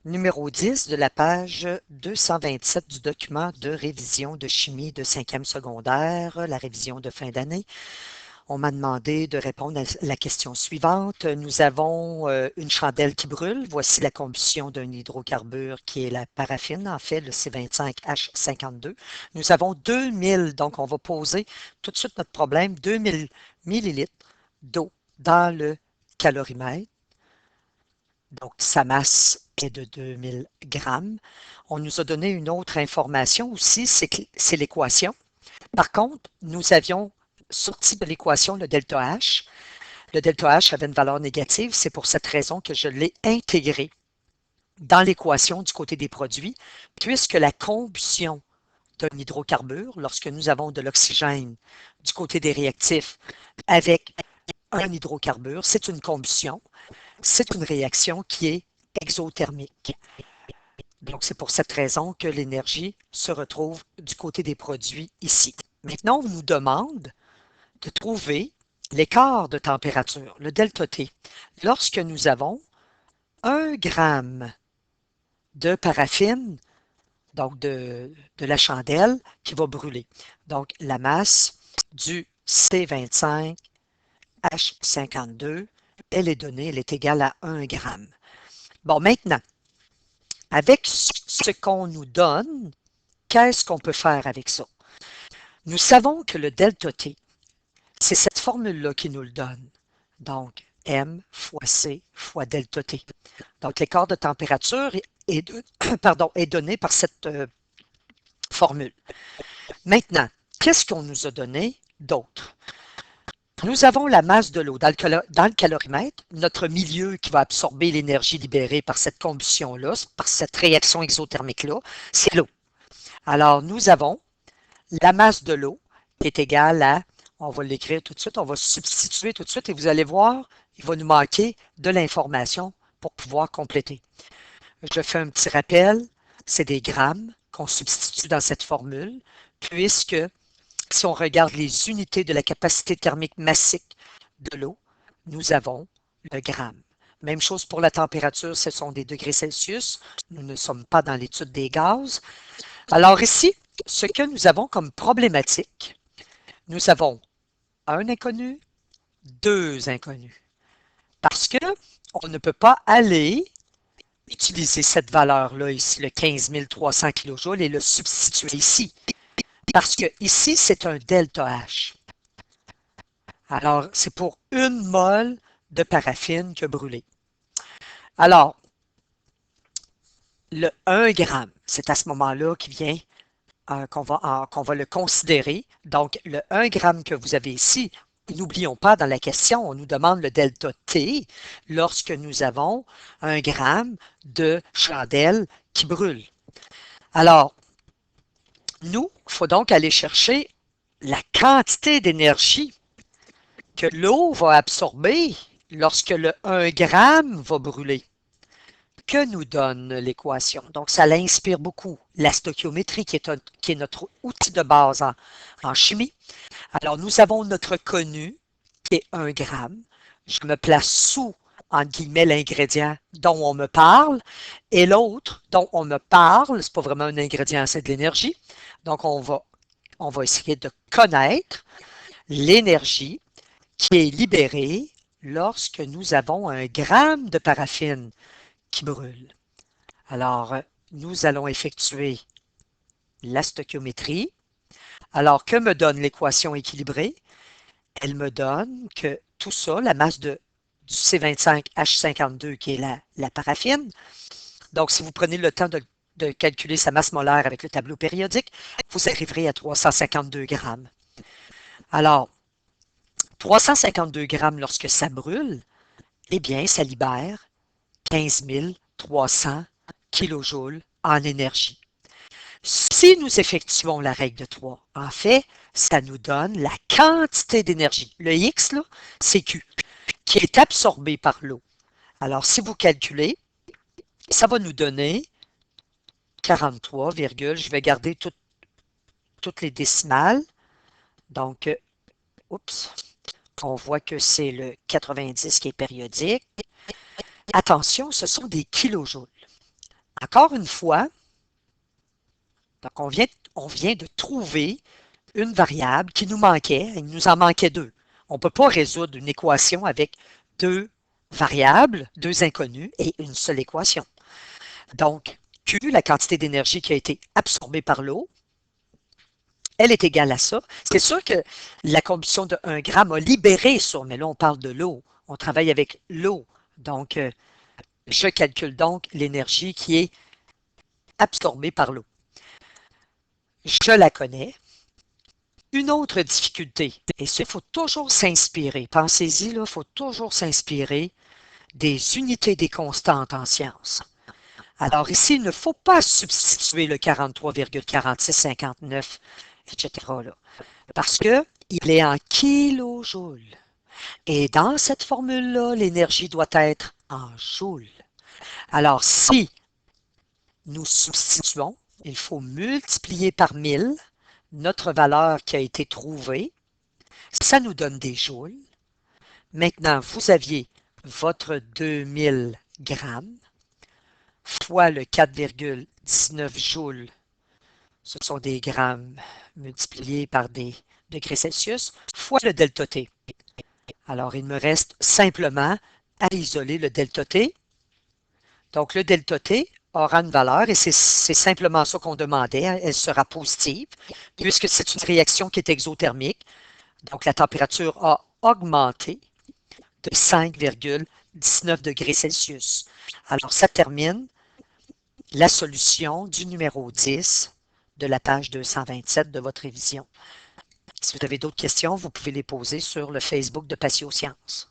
Numéro 10 de la page 227 du document de révision de chimie de 5e secondaire, la révision de fin d'année. On m'a demandé de répondre à la question suivante. Nous avons une chandelle qui brûle. Voici la combustion d'un hydrocarbure qui est la paraffine, en fait, le C25H52. Nous avons 2000, donc on va poser tout de suite notre problème, 2000 millilitres d'eau dans le calorimètre. Donc, sa masse est de 2000 grammes. On nous a donné une autre information aussi, c'est l'équation. Par contre, nous avions sorti de l'équation le delta H. Le delta H avait une valeur négative. C'est pour cette raison que je l'ai intégré dans l'équation du côté des produits, puisque la combustion d'un hydrocarbure, lorsque nous avons de l'oxygène du côté des réactifs avec un hydrocarbure, c'est une combustion. C'est une réaction qui est exothermique. Donc, c'est pour cette raison que l'énergie se retrouve du côté des produits ici. Maintenant, on nous demande de trouver l'écart de température, le delta T, lorsque nous avons 1 gramme de paraffine, donc de la chandelle, qui va brûler. Donc, la masse du C25H52, elle est donnée, elle est égale à 1 gramme. Bon, maintenant, avec ce qu'on nous donne, qu'est-ce qu'on peut faire avec ça? Nous savons que le delta T, c'est cette formule-là qui nous le donne. Donc, M fois C fois delta T. Donc, l'écart de température est donné par cette formule. Maintenant, qu'est-ce qu'on nous a donné d'autre? Nous avons la masse de l'eau dans le calorimètre, notre milieu qui va absorber l'énergie libérée par cette combustion-là, par cette réaction exothermique-là, c'est l'eau. Alors, nous avons la masse de l'eau qui est égale à, on va l'écrire tout de suite, on va substituer tout de suite et vous allez voir, il va nous manquer de l'information pour pouvoir compléter. Je fais un petit rappel, c'est des grammes qu'on substitue dans cette formule, puisque si on regarde les unités de la capacité thermique massique de l'eau, nous avons le gramme. Même chose pour la température, ce sont des degrés Celsius. Nous ne sommes pas dans l'étude des gaz. Alors ici, ce que nous avons comme problématique, nous avons un inconnu, deux inconnus. Parce que on ne peut pas aller utiliser cette valeur-là ici, le 15 300 kJ, et le substituer ici. Parce que ici, c'est un delta H. Alors, c'est pour une mole de paraffine qui a brûlé. Alors, le 1 gramme, c'est à ce moment-là qui vient qu'on va le considérer. Donc, le 1 gramme que vous avez ici, n'oublions pas, dans la question, on nous demande le delta T lorsque nous avons 1 gramme de chandelle qui brûle. Alors, nous, il faut donc aller chercher la quantité d'énergie que l'eau va absorber lorsque le 1 gramme va brûler. Que nous donne l'équation? Donc, ça l'inspire beaucoup. La stoichiométrie, qui est notre outil de base en chimie. Alors, nous avons notre connu, qui est 1 gramme. Je me place sous, entre guillemets, l'ingrédient dont on me parle. Et l'autre dont on me parle, c'est pas vraiment un ingrédient, c'est de l'énergie. Donc, on va essayer de connaître l'énergie qui est libérée lorsque nous avons 1 gramme de paraffine qui brûle. Alors, nous allons effectuer la stoichiométrie. Alors, que me donne l'équation équilibrée? Elle me donne que tout ça, la masse du C25H52 qui est la paraffine, donc si vous prenez le temps de calculer sa masse molaire avec le tableau périodique, vous arriverez à 352 grammes. Alors, 352 grammes lorsque ça brûle, eh bien, ça libère 15 300 kilojoules en énergie. Si nous effectuons la règle de 3, en fait, ça nous donne la quantité d'énergie. Le X, là, c'est Q, qui est absorbé par l'eau. Alors, si vous calculez, ça va nous donner 43, je vais garder toutes les décimales. Donc, oups, on voit que c'est le 90 qui est périodique. Attention, ce sont des kilojoules. Encore une fois, donc on vient de trouver une variable qui nous manquait, il nous en manquait deux. On ne peut pas résoudre une équation avec deux variables, deux inconnus et une seule équation. Donc, Q, la quantité d'énergie qui a été absorbée par l'eau, elle est égale à ça. C'est sûr que la combustion de 1 gramme a libéré ça, mais là, on parle de l'eau. On travaille avec l'eau. Donc, je calcule donc l'énergie qui est absorbée par l'eau. Je la connais. Une autre difficulté, et ça, il faut toujours s'inspirer. Pensez-y, il faut toujours s'inspirer des unités des constantes en sciences. Alors ici, il ne faut pas substituer le 43,4659, etc. Là, parce qu'il est en kilojoules. Et dans cette formule-là, l'énergie doit être en joules. Alors, si nous substituons, il faut multiplier par 1000 notre valeur qui a été trouvée. Ça nous donne des joules. Maintenant, vous aviez votre 2000 grammes fois le 4,19 joules. Ce sont des grammes multipliés par des degrés Celsius, fois le delta T. Alors, il me reste simplement à isoler le delta T. Donc, le delta T aura une valeur, et c'est simplement ça qu'on demandait, elle sera positive, puisque c'est une réaction qui est exothermique. Donc, la température a augmenté de 5,19 degrés Celsius. Alors, ça termine la solution du numéro 10 de la page 227 de votre révision. Si vous avez d'autres questions, vous pouvez les poser sur le Facebook de Patio Sciences.